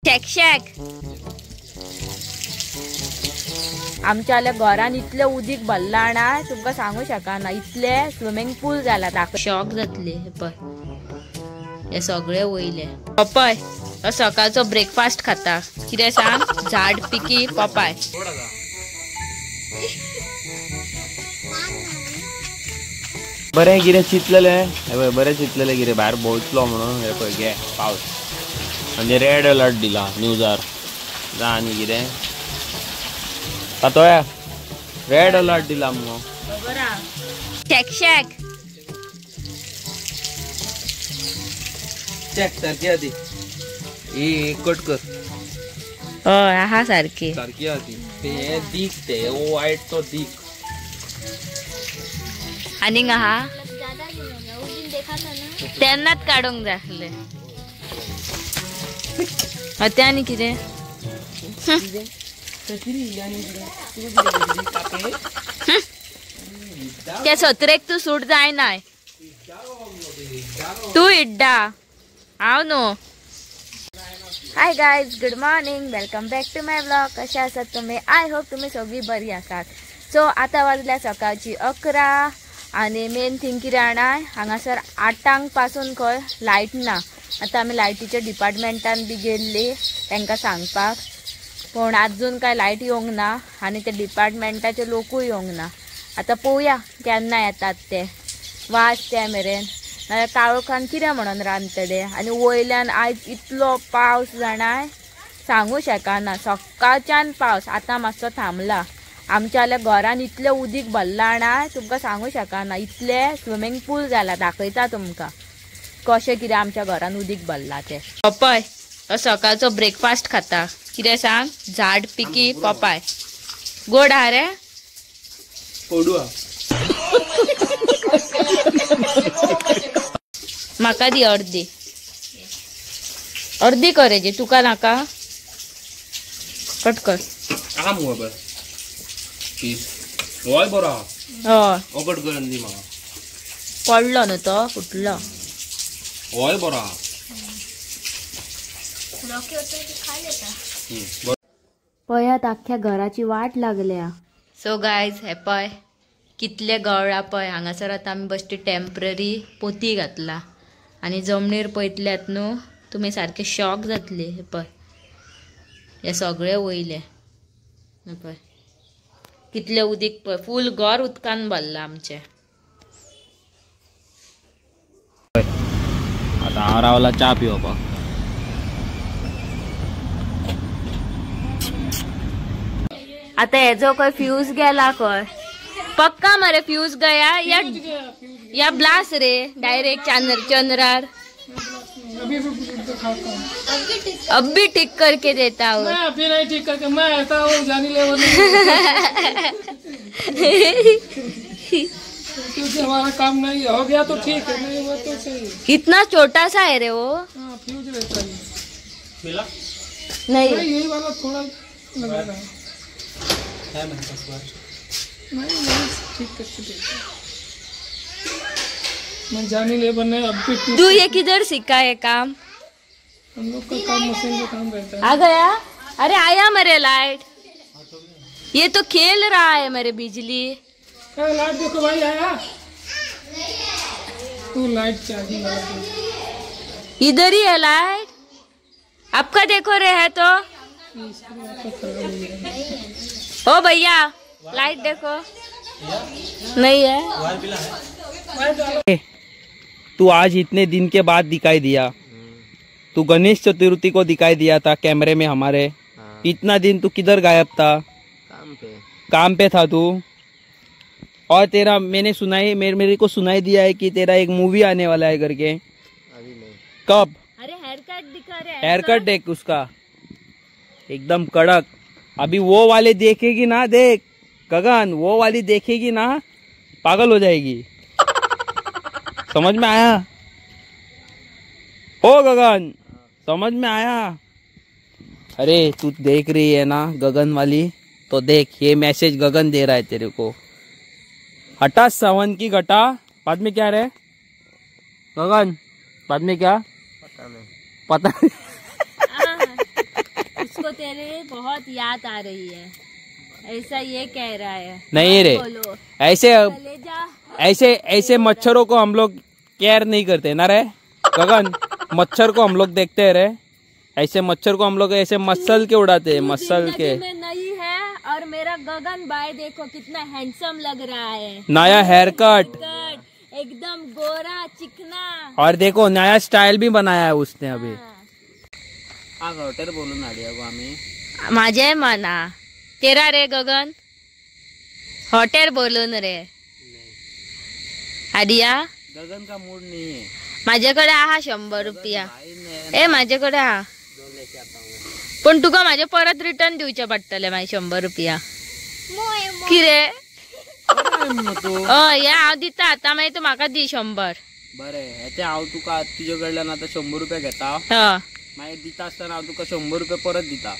Shake shake आमच्या घरान इतले उदीक भरला ना तुमका सांगू शकना. इतले स्विमिंग पूल जाला दाखव. शॉक जातले. हे सगळे वयले. पपाय सकाळचो ब्रेकफास्ट खाता. कितें सांग. झाड पिकी पपाय. बरें कितें चिंतलेलें बरें चिंतलेलें कितें भायर भोंवतलो म्हणून. हे पळय गे पावस म्हणजे रेड अलर्ट दिला न्यूजार. जा आनी कितें पातोया रेड अलर्ट दिला मगो. शेक शेक चेक सारकी आती ही कट कर. हय आहा सारकी सारकी आती. ते दीक ते वायट तो दीक आनीक आहा तेन्नाच काडूंक जाय आसले. ते आनी कितें त्या सत्रेक तू सूट जायना. तू इड्डा हांव न्हू. Hi guys good morning welcome back to my blog. कशे आसात तुम्ही. आय होप तुम्ही सगळी बरी आसात. सो आता वाजल्या सकाळची 11 आणि मेन थिंग कितें जाणाय हांगासर 8 पासून खंय लायट ना. आता आमी लायटीच्या डिपार्टमेंटान बी गेल्ली तांकां सांगपाक पण अजून काय लायट येवंक ना आणि ते डिपार्टमेंटाचे लोकूय येवंक ना. आता पळोवया केन्ना येतात ते. वाज त्या मेरेन नाल्यार काळोखान कितें म्हणून रांदतले. आणि वयल्यान आयज इतलो पावस जाणाय सांगू शकना. सकाळच्यान पावस आता मातसो थांबला. आमच्या घरान इतले उदीक भरला ना तुमकां सांगू शकना. इतले स्विमींग पूल जाला दाखयता तुमकां कशें कितें आमच्या घरान उदीक भरला ते. पपाय सकाळचो ब्रेकफास्ट खाता. कितें सांग. झाड पिकी पपाय. गोड आहा रे. म्हाका दी अर्दी अर्दी कर हेजी. तुका नाका कट कर. पडलो न्हू तो फुटलो. पळयात आख्ख्या घराची वाट लागल्या. सो गायज हे पय कितले गवळा पय. हांगासर आतां आमी बश्टी टेम्पररी पोती घातला आणि जमनीर पळयतल्यात न्हू तुमी सारखे शॉक जातले. हे पय हे सगळे वयले. हे पय कितले उदीक पय फूल घर उदकान भरला आमचे. आता हांव रावला चा पिवपाक. आता हेजो खंय फ्यूज गेला खंय. पक्का मरे फ्यूज गया या ब्लास्ट रे डायरेक्ट चंद्रार. अब भी ठीक करके देता हूँ. मैं अभी नहीं ठीक करके मैं ऐसा हूँ जानी ले क्योंकि हमारा काम नहीं हो गया तो ठीक है नहीं हुआ तो सही. कितना छोटा सा है रे वो. फ्यूज रहता है नहीं यही वाला थोड़ा लगा रहा है नहीं ठीक करके देता. मैं जानी लेबर नहीं अब भी. तू ये किधर सीखा है काम. हम लोग का काम मशीन का काम रहता है. आ गया. अरे आया मेरे लाइट. ये तो खेल रहा है मेरे बिजली. लाइट देखो भाई आया. तू लाइट चार्जिंग वाला इधर ही है लाइट. आपका देखो रे है तो. ओ भैया लाइट देखो. नहीं है. तू आज इतने दिन के बाद दिखाई दिया. तू गणेश चतुर्थी को दिखाई दिया था कैमरे में हमारे. इतना दिन तू किधर गायब था. काम पे था तू. और तेरा मैंने सुनाई मेरे को सुनाई दिया है कि तेरा एक मूवी आने वाला है करके. अभी नहीं. कब. अरे हेयर कट दिखा रहे. हेयर कट देख उसका एकदम कड़क. अभी वो वाले देखेगी ना. देख गगन वो वाली देखेगी ना पागल हो जाएगी. समझ में आया. ओ गगन समझ में आया. अरे तू देख रही है ना गगन वाली तो देख ये मैसेज गगन दे रहा है तेरे को. हटा सावन की घटा. बाद में क्या रहे गगन. बाद में क्या पता नहीं को तेरे बहुत याद आ रही है, ऐसा ये कह रहा है। नहीं रे, बोलो ऐसे चले जा। ऐसे ऐसे मच्छरों को हम लोग केयर नहीं करते ना रे गगन। मच्छर को हम लोग देखते हैं रे, ऐसे मच्छर को हम लोग ऐसे मसल के उड़ाते हैं, मसल के। में नहीं है और मेरा गगन भाई देखो कितना हैंडसम लग रहा है। नया हेयर कट, एकदम गोरा चिकना, और देखो नया स्टाइल भी बनाया है उसने अभी। हॉटेल बोलून आलिया गो आम्ही। माझे मना तेरा रे गगन, हॉटेल बोलून रे आडिया। गगन का मूड नहीं है। माझ्याकडे हा 100 रुपया। ए माझ्याकडे हा, पण तुका माझे परत रिटर्न दिवचे पडटले माझे 100 रुपया। किरे या हांव दिता आता, मागीर तू म्हाका दी 100। बरें ते हांव तुका तुजे कडल्यान आता 100 रुपया घेता, मागीर दिता आसतना हांव तुका 100 रुपया परत दिता,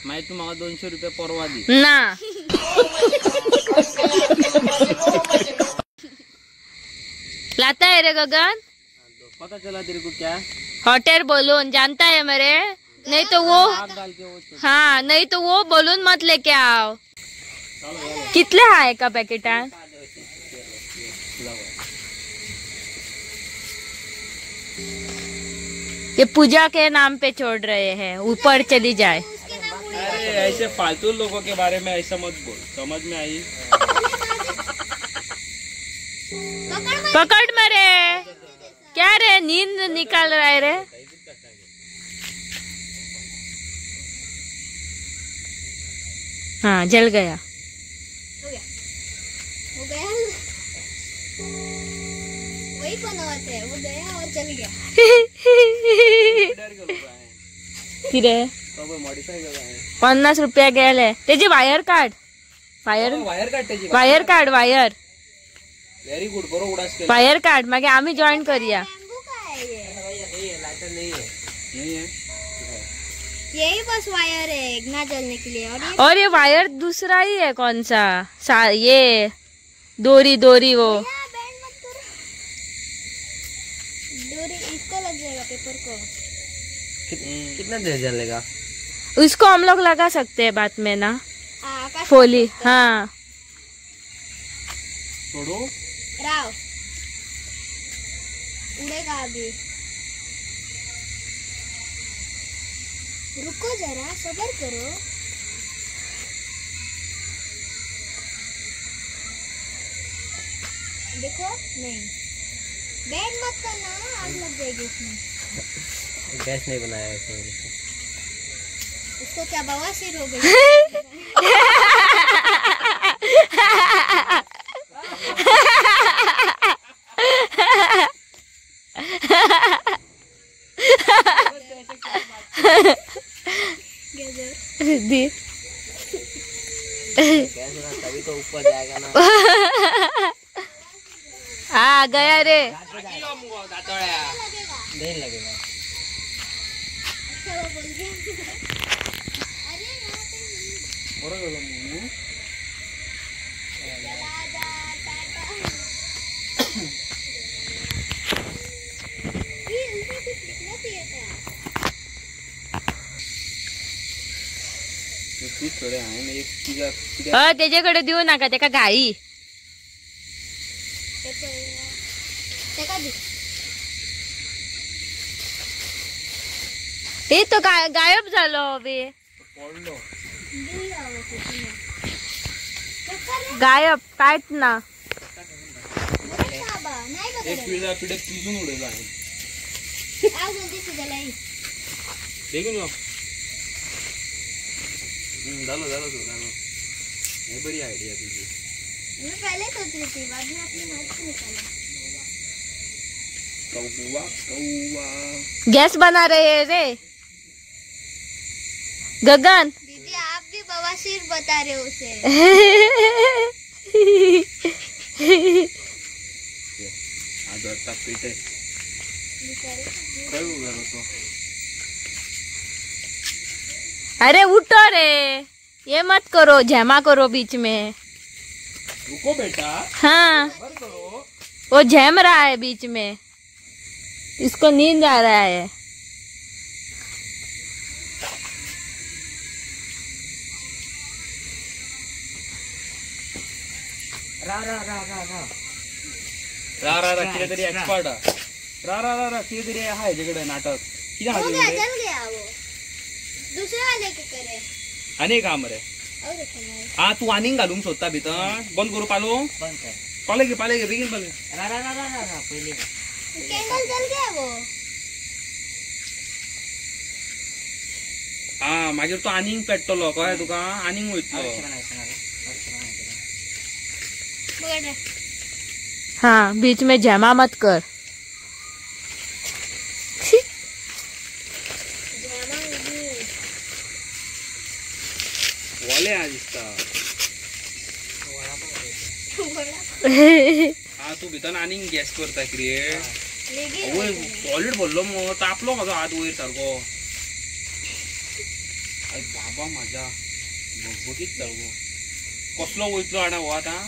मागीर तू म्हाका 200 रुपया परवा दी ना। लाता है रे गगन, पता चला तेरे को क्या? होटल बोलून जानता है मेरे, नहीं तो वो, हाँ नहीं तो वो बोलून मत लेके आओ। कितले है का पैकेट? ये पूजा के नाम पे छोड़ रहे हैं, ऊपर चली जाए। अरे ऐसे फालतू लोगों के बारे में ऐसा मत बोल, समझ में आई? पकड़ मेरे, क्या रे नींद निकाल रहा है रे? हाँ जल गया, हो गया वही बनाते हैं, वो गया और चल गया। किरे 50 रुपया गेले त्याची वायर काढ, वायर काढ, वायर व्हेरी गुड, बरोबर उडास केला। वायर काढ, मागे आम्ही जॉईन करूया। बैम्बू का है ये? लाइटर नहीं है। यही बस वायर है ना जलने के लिए, और ये वायर दूसरा ही है, कौन सा ये डोरी वो बैंड मत करो, डोरी इसको लग जाएगा पेपर को। कितना देर जलेगा? उसको हम लोग लगा सकते हैं बाद में ना, आकाश फोली। हाँ छोड़ो राव उड़ेगा अभी, रुको जरा सब्र करो। देखो नहीं, बैंड मत करना, आग लग जाएगी उसमें। गैस नहीं बनाया है उसको क्या बवासीर हो गई? दी तभी तो ऊपर जाएगा ना। आ गया रे, नहीं लगेगा। अच्छा वो बोल गया। अरे यहाँ पे चला जा टाटा। ये उसे कुछ लिखना चाहिए था। थोडे आहे ना, एक तुझ्या त्याच्याकडे देऊ नका, त्याका घाई। हे तो गायब झालो अभी, गायब कायच ना। एक पिढ्या पिजून उडेला आहे। देखून लो झालं हे बड़ी आइडिया तुझी। मैं पहले सोच रही थी, बाद में अपने हाथ से निकाला। गैस बना रहे हैं रे गगन। दीदी आप भी बवासीर बता रहे हो उसे। पीटे अरे उठो रे, ये मत करो, झमा करो बीच में। रुको बेटा। हाँ वो झम रहा है बीच में, इसको नींद आ रहा है। रा कितें तरी एक्सपर्ट रा कितें तरी आहा हेजेकडे नाटक कितें आहा हो तुजे गया कडेन? जल गया वो दूसरे वाले के करे आनी एक आहा मरे और देखो ना आ तू आनीक घालूंक सोदता भितर बंद करू पालू पाले घे बेगीन पाले कैंडल जल गया वो हा मागीर तो आनीक पेट्टलो कळ्ळें तुका आनीक वयतलो पकड़ रे हाँ बीच में जमा मत कर। छी। ड्रामा उभी वोले आ दिसता बड़ा हा तू भितर आनीक गॅस करता क्रिएट लेगी वयर सॉलिड भरलो मगो तापलो म्हाजो हात वयर सारको आय बाबा म्हाज्या बघीत सारको कसलो वयतलो आडा हो आतां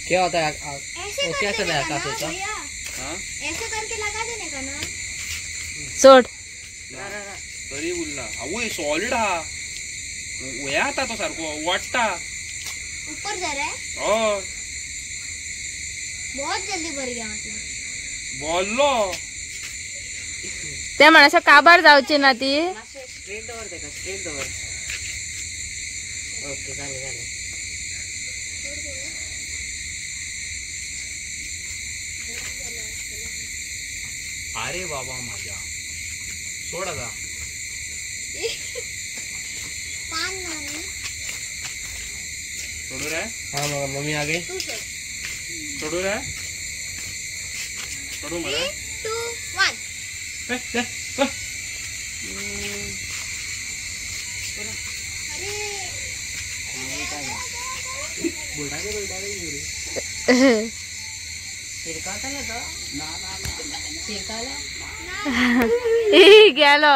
क्या होता है ऐसे वो करके कैसे देने रहता का ना सोचा? भैया हा ऐसे करके लगा देने का ना सोड। तरी उरला आवय सॉलिड हा वया आता तो सारको वाटता ऊपर जा रहा है हय बहुत जल्दी भर गया मतलब बोल्लो त्या माणसा काबार जावची ना ती। स्ट्रेट दवर देखा स्ट्रेट दवर ओके झाले अरे बाबा माझ्या सोड आता पान नानी सोडू रे हाँ मम्मी आ गई तू सोच सोडू रे सोडू मला 3 2 1 अरे गेलो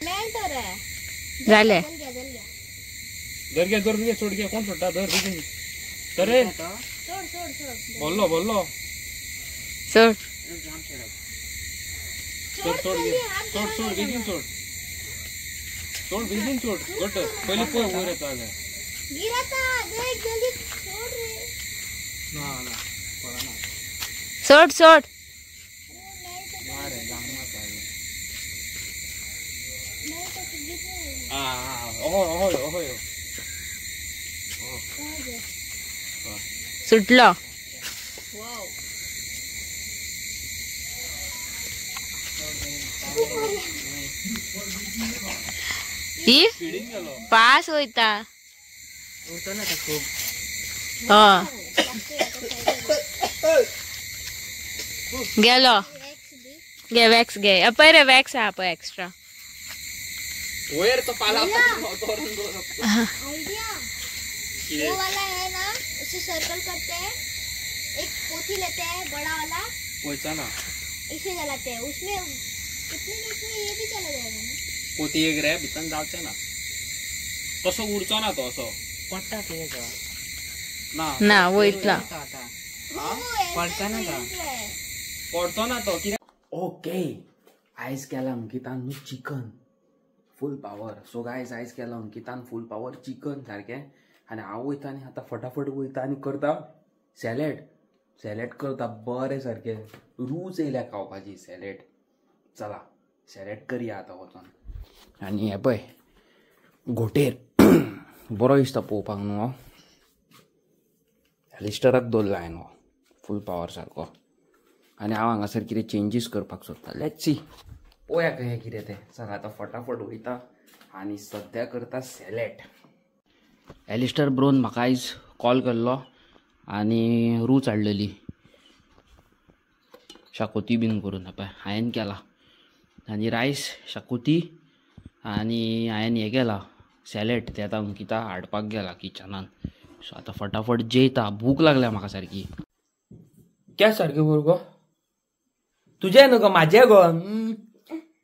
मेल्ट हो रहा है झाले। जल गया धर घे सोड घे कोण सोडता धर घे तरे छोड़ बोल्लो सोड। सोड घे सोड बेगीन सोड बेगीन सोड गट पहिले पळय वयर येता जाल्यार गिरा था देख जल्दी छोड़ रे ना सोड सोड। ना रे जामना पाहिजे नहीं तो गिरने ओहोय सुटलो। वाओ ती स्पीडिंग गेलो पास होता। होता ना खूप हो गेलो घे वॅक्स घे पै रे वॅक्स हा पै एक्स्ट्रा वयर तो पाला आइडिया वो वाला है ना उसे सर्कल करते हैं एक पोथी लेते हैं बड़ा वाला वयचा ना इसे जलाते हैं उसमें कितने मिनट में ये भी चला जाएगा ना पोती एक रे भितर जावचे ना तसो उडचो ना तो असो पट्टा केलं ना वयतला। आता वो ऐसा पड़ता ना तो था। यूज है पडतो ना तो कितें ओके आयज केला अंकितान न्हू चिकन फूल पावर सो गायज आयज केला अंकितान फूल पावर चिकन सारकें आनी हांव वयता आनी आतां फटाफट वयता आनी करता सॅलेड करता बरें सारकें रूच येयल्या खावपाची सॅलेड चला सॅलेड करया आतां वचोन आनी हें पळय घोटेर बरो दिसता पळोवपाक न्हू हो लिस्टराक दवरला हांवें हो फूल पावर सारको आनी हांव हांगासर कितें चेंजीस करपाक सोदता लेट्स सी पळोवया कशें कितें तें चला आतां फटाफट वयता आनी सद्या करता सॅलेड एलिस्टर ब्रोन म्हाका आयज कॉल केल्लो आनी रूच हाडलेली शाकोती बीन करून पळय हांवें केला आनी रायस शाकोती आनी हांवें हें केला सॅलेड तें आतां अंकिता हाडपाक गेला किचनान सो आतां फटाफट जेयता भूक लागल्या म्हाका सारकी क्या सारकें गो तुजें न्हू गो म्हाजें गो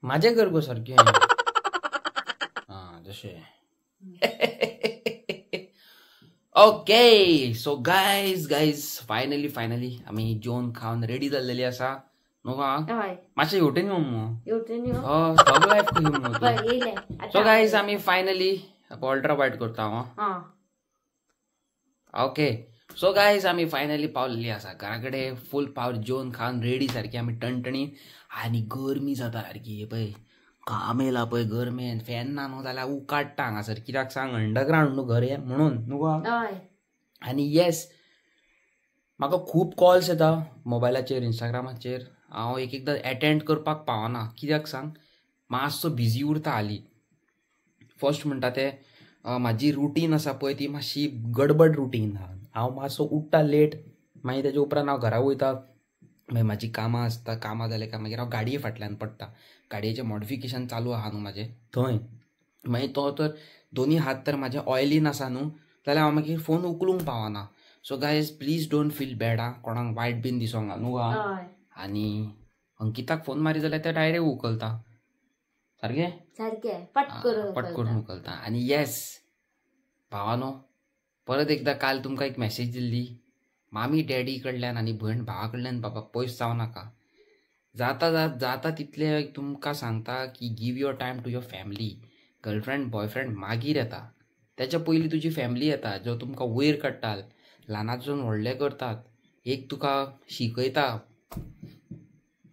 म्हाजें कर गो सारकें हां जशें ओके सो गायज फायनली आमी जेवण खावन रेडी जाल्लेली आसा न्हू गो मातशें हेवटेन यो मगो सब लायफ करून सो गायज आमी फायनली अल्ट्रा वायड करता हांव ओके सो गायज आम्ही फायनली पावलेली आसा घराकडे फूल पावर जेवण खावन रेडी सारखी आम्ही टणटणी आणि गरमी जाता सारखी पळय काम येयला पळय गरमेन फॅन ना न्हू जाल्यार उकाडटा हांगासर कित्याक सांग अंडरग्रावंड न्हू घर हें म्हणून न्हू गो. आनी येस म्हाका खूब कॉल्स येता मोबायलाचेर इंस्टाग्रामाचेर हांव एक एकदां एटेंड करपाक पावना कित्याक सांग मातसो बिजी उरता हालीं. फर्स्ट म्हणटा ते म्हाजी रुटीन आसा पळय ती मातशी गडबड रुटीन आहा. हांव मातसो उठ्ठा लेट मागीर तेजे उपरांत हांव घरा वयता मागीर म्हाजी कामां आसता कामां जालें काय मागीर हांव गाडये फाटल्यान पडटा. गाडयेचें मॉडिफिकेशन चालू आहा न्हू म्हाजें थंय मागीर तो तर दोनी हात तर म्हाजे ऑयलीन आसा न्हू जाल्यार हांव मागीर फोन उखलूंक पावना. So guys please don't feel bad आं कोणाक वायट बीन दिसोंक न्हू आं. आनी अंकिताक फोन मारी जाल्यार ते डायरेक्ट उखलता सारकें सारकें पट करून उखलता. आनी येस भावानो परत एकदां काल तुमकां एक मॅसेज दिल्ली मामी डॅडी कडल्यान आनी भयण भावा कडल्यान बाबा पयस जावं नाका. जाता तितले तुमकां सांगता की give your time to your family. Girlfriend boyfriend मागीर येता तेच्या पयलीं तुजी फॅमिली येता जो तुमकां वयर काडटा ल्हानाच्यान व्हडलें करतात एक तुका शिकयता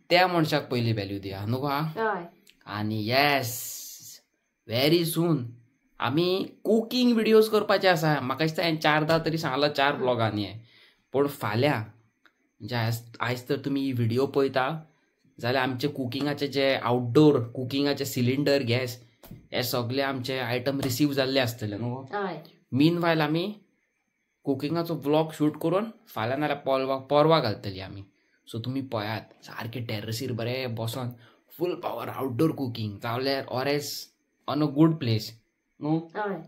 त्या मनशाक पयलीं व्हॅल्यू दिया न्हू गो. आनी येस व्हेरी सून आमी कुकींग व्हिडियोज करपाचे आसा. म्हाका दिसता हांवें 4दा तरी सांगला 4 ब्लॉगांनी पूण फाल्यां म्हणजे आयज तर तुमी व्हिडियो पळयता जाल्यार आमचे कुकिंगाचे जे आउटडोर कुकिंगाचे सिलिंडर गॅस हे सगळे आमचे आयटम रिसीव जाल्ले आसतले न्हू. मीन वायल आमी कुकिंगाचो ब्लॉग शूट करून फाल्यां नाल्यार परवा घालतली आमी. सो तुमी पळयात सारके टॅरसीर बरें बसोन फूल पावर आउटडोर कुकिंग जाल्यार or S on a good place न्हू.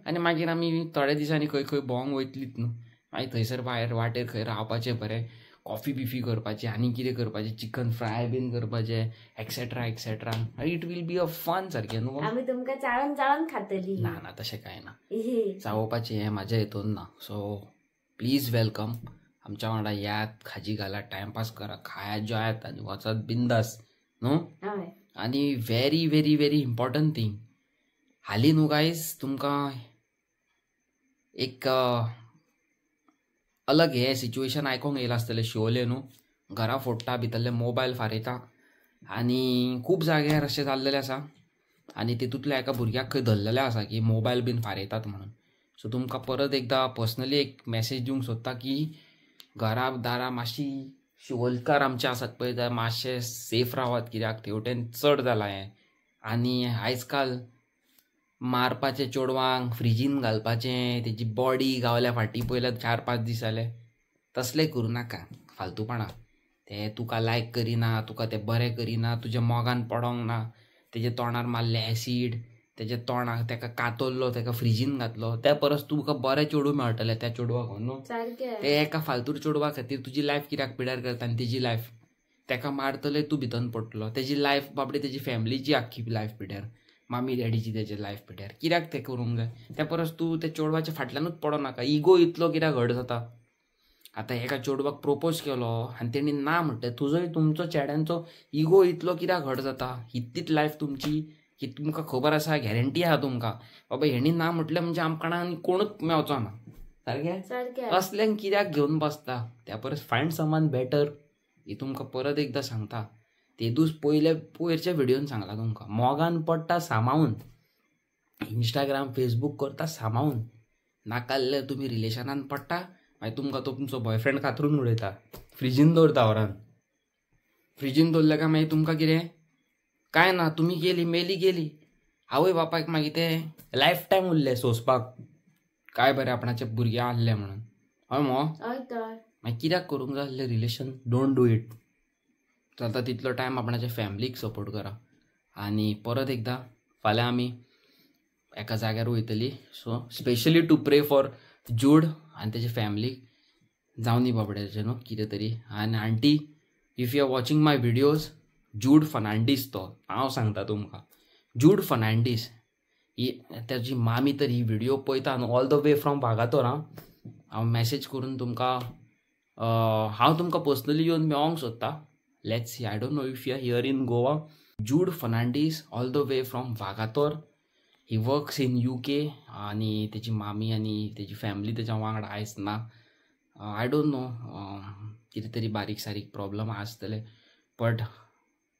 आनी मागीर आमी थोड्या दिसांनी खंय खंय भोंवंक वयतलीच न्हू. मागीर थंयसर भायर वाटेर खंय रावपाचें बरें कॉफी बिफी करपाची आनी कितें करपाचें चिकन फ्राय बीन करपाचें et cetera et cetera. It will be a fun सारकें न्हू. आमी तुमकां चाळून खातली. ना तशें कांय ना चावोवपाचें हें म्हाज्या हितून ना. सो प्लीज वेलकम आमच्या वांगडा यात खाजी घालात टायमपास करा खायात जेयात आनी वचत बिंदास न्हू. आनी very very very important thing हालीं न्हू गायज तुमकां एक अलग हे सिच्युएशन आयकोंक येयला आसतलें शिवोले न्हू. घरा फोडटा भितरले मोबायल फारयता आनी खूब जाग्यार अशें जाल्लेलें आसा आनी तितूंतल्या एका भुरग्याक खंय धरलेलें आसा की मोबायल बीन फारयतात म्हणून. सो तुमकां परत एकदां पर्सनली एक मॅसेज दिवंक सोदता की घरा दारा मातशी शिवोलकार आमचे आसात पळय जाल्यार मातशे सेफ रावात कित्याक तेवटेन चड जालां हें. आनी आयज काल मारपाचें चेडवांक फ्रिजीन घालपाचें तेजी बॉडी गावल्या फाटीं पयल्यार 4-5 दीस जाले तसलें करूं नाका फालतूपणां. ते तुका लायक करिना तुका ते बरें करिना तुज्या मोगान पडोंक ना तेजे तोंडार मारलें एसीड तेजे तोंडाक तेका कातरलो तेका फ्रिजीन घातलो त्या परस तुका बरें चेडूं मेळटलें त्या चेडवाक न्हू. ते एका फालतूर चेडवा खातीर तुजी लायफ कित्याक पिड्यार करता आनी तेजी लायफ तेका मारतले तूं भितन पडटलो तेजी लायफ बाबडे तेजी फॅमिलीची आख्खी लायफ पिड्यार मामी डॅडीची तेजे लायफ पिड्यार कित्याक तें करूंक जाय. त्या परस तूं त्या चेडवाच्या फाटल्यानूच पडो नाका. इगो इतलो कित्याक हर्ट जाता. आतां एका चेडवाक प्रपोज केलो आनी तेणी ना म्हणलें तुजोय तुमचो चेड्यांचो इगो इतलो कित्याक हर्ट जाता. इतलीच लायफ तुमची की तुमकां खबर आसा गॅरंटी आहा तुमकां बाबा हेणी ना म्हटलें म्हणजे आमकां कोणूच मेवचो ना सारकें. असल्यांक कित्याक घेवन बसता. त्या परस फायंड समवन बेटर ही तुमकां परत एकदां सांगता. तेदूस पयरच्या व्हिडियोन सांगला तुमकां मोगान पडटा सांबाळून इंस्टाग्राम फेसबूक करता सांबाळून नाकाल्ले तुमी रिलेशनान पडटा मागीर तुमकां तो तुमचो बॉयफ्रेंड कातरून उडयता फ्रिजीन दवरता व्हरान. फ्रिजीन दवरल्या काय मागीर तुमकां कितें काय ना तुमी गेली मेली गेली आवय बापायक मागीर ते लायफ टायम उरले सोंसपाक काय बरें आपणाचे भुरगे आहले म्हणून. हय मो मागीर कित्याक करूंक जाय आसलें रिलेशन. Don't do it. जाता तितलो टायम आपणाच्या फॅमिलीक सपोर्ट करा. आनी परत एकदां फाल्यां आमी एका जाग्यार वयतली. So specially to pray for Jude आनी तेजे फॅमिलीक जावं न्ही बाबड्याचें न्हू कितें तरी. आनी aunty if you are watching my videos Jude Fernandes तो हांव सांगता तुमकां जूड फर्नांडीस ही तेजी मामी तर ही व्हिडियो पळयता न्हू all the way from Vagator. हांव मॅसेज करून तुमकां हांव तुमकां पर्सनली येवन मेळोंक सोदता. Let's see I don't know if you are here in Goa. Jude Fernandes all the way from Vagator. He works in UK आनी तेजी मामी आनी तेजी फॅमिली तेज्या वांगडा आयज ना. आय डोंट नो कितें तरी बारीक सारीक प्रॉब्लम आसतले, but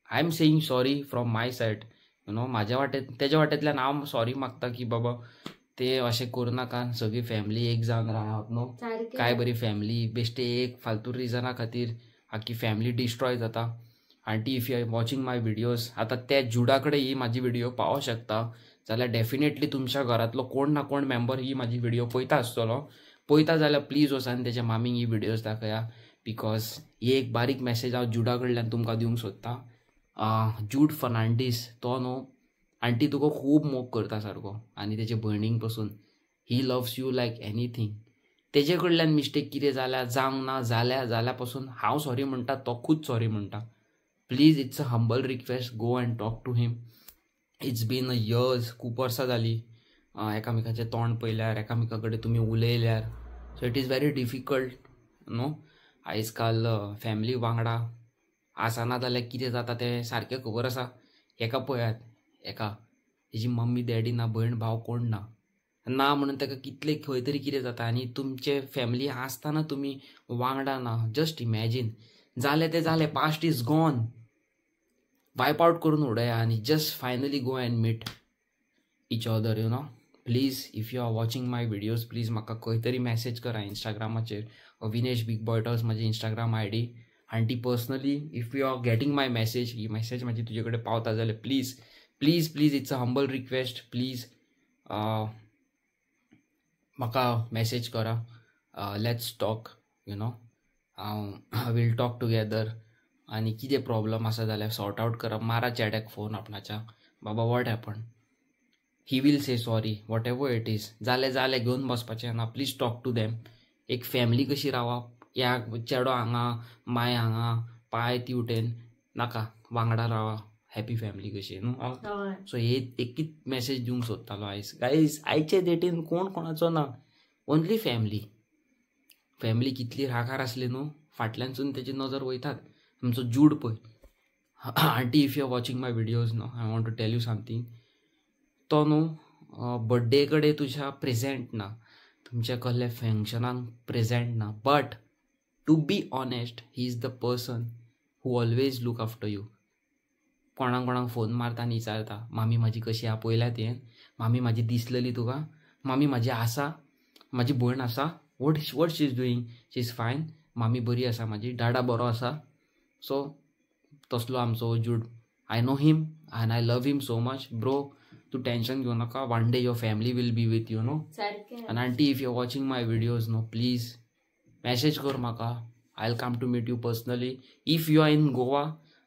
I am saying sorry from my side. You know, म्हाज्या वाटेन तेज्या वाटेंतल्यान हांव सॉरी मागता की बाबा ते अशें करूं नाका. सगळी फॅमिली एक जावन रावप न्हू. काय बरी फॅमिली, बेश्टे एक फालतू रिजना खातीर आख्खी फॅमिली डिस्ट्रॉय जाता. Aunty, if you are watching my videos, आतां त्या जुडा कडेन ही म्हाजी व्हिडिओ पावों शकता जाल्यार डेफिनेटली तुमच्या घरांतलो कोण ना कोण मेंबर ही म्हाजी व्हिडिओ पळयता आसतलो. पळयता जाल्यार प्लीज वचान तेज्या मामीक ही व्हिडियोज दाखया. बिकॉज ही एक बारीक मॅसेज हांव जुडा कडल्यान तुमकां दिवंक सोदतां. जूड फर्नांडीस तो न्हू, आंटी तुका खूब मोग करता सारको, आनी तेजे भयणीक पसून he loves you like anything. तेजे कडल्यान मिस्टेक कितें जाल्या जावंक ना जाल्या पासून हांव सॉरी म्हणटा, तो खूद सॉरी म्हणटा. Please, it's a humble request, go and talk to him. It's been a years, खूब वर्सां जालीं एकामेकाचें तोंड पळयल्यार, एकामेका कडेन तुमी उलयल्यार. So it is very difficult न्हू. आयज काल फॅमिली वांगडा आसना जाल्यार कितें जाता तें सारकें खबर आसा. एका पळयात, एका तेजी मम्मी डॅडी ना, भयण भाव कोण ना म्हणून ताका कितले खंय तरी कितें जाता. आनी तुमचे फॅमिली आसतना तुमी वांगडा ना. Just imagine. जालें तें जालें, past is gone, wipe out करून उडया आनी just finally go and meet each other. You know, please, if you are watching my videos, please म्हाका खंय तरी मॅसेज करा इंस्टाग्रामाचेर. विनेश बिग बॉयटर्स म्हाजी Instagram ID. Aunty, personally if you are getting my message, ही मॅसेज म्हाजी तुजे कडेन पावता जाल्यार please please please, it's a humble request, please म्हाका मॅसेज करा. Let's talk. यू नो, हांव वील टॉक टुगेदर. आनी कितें प्रॉब्लम आसा जाल्यार सॉर्ट आउट करप. मारा चॅड्याक फोन आपणाच्या, बाबा what happen. He will say sorry, whatever it is. जालें घेवन बसपाचें ना. Please talk to them. एक फॅमिली कशी रावप, या चेडो हांगा, माय हांगा, पाय तिवटेन नाका, वांगडा रावा, हॅपी फॅमिली कशी न्हू. सो हे एकच मॅसेज दिवंक सोदतालो आयज. गायज, आयचे डेटीन कोण कोणाचो ना, ओन्ली फॅमिली. फॅमिली कितली रागार आसली न्हू, फाटल्यानसून तेजी नजर वयतात. आमचो जूड पळय. Aunty, if you are watching my videos न्हू, I want to tell you something. तो न्हू बर्थडे कडेन तुज्या प्रेझेंट ना, तुमच्या कसल्या फंक्शनाक प्रेझेंट ना, but to be honest, he is the person who always look after you. कोणाक फोन मारता आनी विचारता, मामी म्हाजी कशी आहा, पळयल्या तुवें, मामी म्हाजी दिसलेली तुका, मामी म्हाजी आसा, म्हाजी भयण आसा, what she is doing, she is fine, मामी बरी आसा म्हाजी, डाडा बरो आसा. सो तसलो आमचो Jude. I know him and I love him so much. Bro, तू टेंशन घेऊ नाका, one day your family will be with you no. And aunty, if you are watching my videos no, please message कर म्हाका. I will come to meet you personally. If you are in Goa,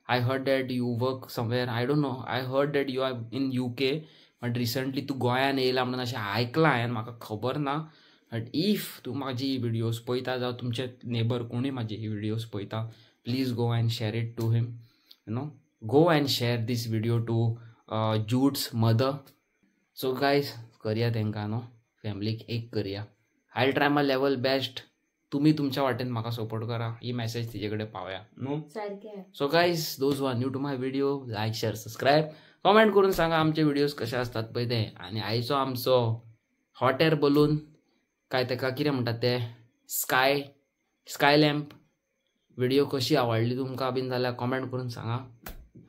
I heard that you work somewhere, I don't know, I heard that you are in UK, but recently तू गोंयान येयला म्हणून अशें आयकलां हांवें, म्हाका खबर ना. बट इफ तू म्हाजी व्हिडियोज पळयता जावं तुमचे नेबर कोणूय म्हाजी ही व्हिडियोज पळयता, please go and share it to him. You know, go and share this video to Jude's mother. So guys, करया तांकां न्हू, फॅमिलीक एक करया. I will try my level best. तुम्ही तुमच्या वाटेन म्हाका सपोर्ट करा, ही मॅसेज तिचे कडेन पावया न्हू. So guys, those who are new to my video, like, share, subscribe, comment करून सांगा आमचे व्हिडिओज कशे असतात पळय ते. आनी आयचो आमचो हॉट एअर बलून, काय ताका कितें म्हणटात ते, स्काय लॅम्प व्हिडिओ कशी आवडली तुमकां बीन जाल्यार कमेंट करून सांगा.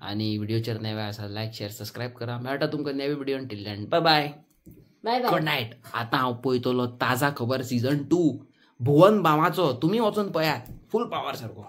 आनी व्हिडिओचेर नवे आसा लायक, शेअर, सबस्क्राईब करा. मेळटा तुमकां नवे video. Till then bye bye, good night. आतां हांव पळयतलो ताजा खबर सीझन 2 भुवन बाबाचो. तुम्ही वचून पळयात, फूल पावर सारको.